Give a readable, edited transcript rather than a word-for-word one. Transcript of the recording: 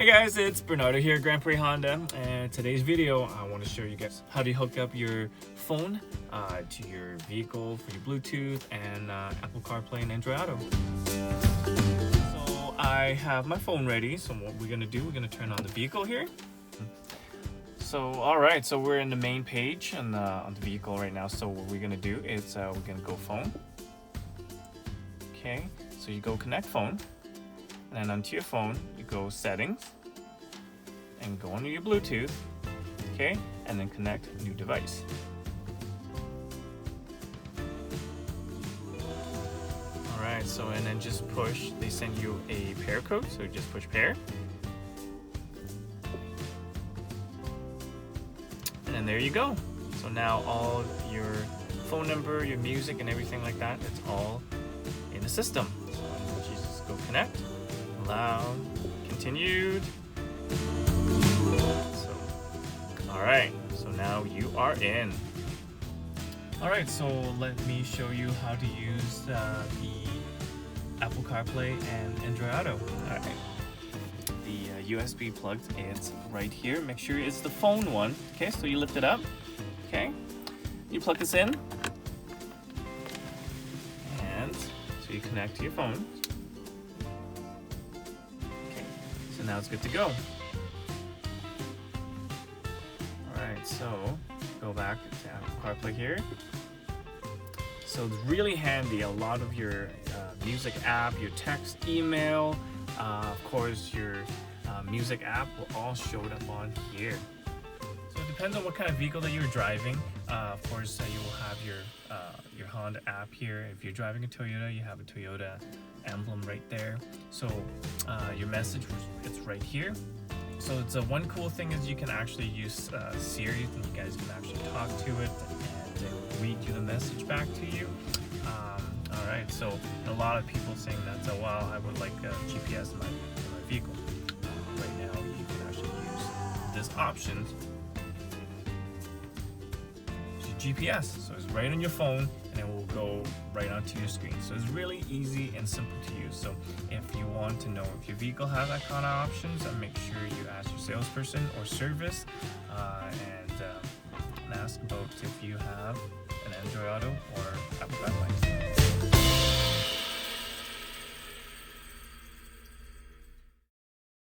Hey guys, it's Bernardo here, Grand Prix Honda, and today's video I want to show you guys how to hook up your phone to your vehicle for your Bluetooth and Apple CarPlay and Android Auto. So I have my phone ready, so what we're going to do, we're going to turn on the vehicle here. So alright, so we're in the main page on the vehicle right now, so what we're going to do is we're going to go phone. Okay, so you go connect phone. And then onto your phone, you go settings and go under your Bluetooth, okay? And then connect new device. All right, so and then just push, they send you a pair code, so just push pair. And then there you go. So now all your phone number, your music and everything like that, it's all in the system. So you just go connect. Allow, continued. So, all right, so now you are in. All right, so let me show you how to use the Apple CarPlay and Android Auto. All right, the USB plug, it's right here. Make sure it's the phone one. Okay, so you lift it up. Okay, you plug this in, and so you connect to your phone. So now it's good to go. Alright, so go back to Apple CarPlay here. So it's really handy. A lot of your music app, your text, email, of course your music app will all show up on here. So it depends on what kind of vehicle that you're driving. Of course, you will have your Honda app here. If you're driving a Toyota, you have a Toyota emblem right there. So your message, it's right here. So it's one cool thing is you can actually use Siri, and you guys can actually talk to it, and it will read you the message back to you. All right, so a lot of people saying that, so wow, I would like GPS in my vehicle. Right now, you can actually use this option. GPS, so it's right on your phone and it will go right onto your screen. So it's really easy and simple to use. So if you want to know if your vehicle has that kind of options, make sure you ask your salesperson or service and ask about if you have an Android Auto or Apple CarPlay.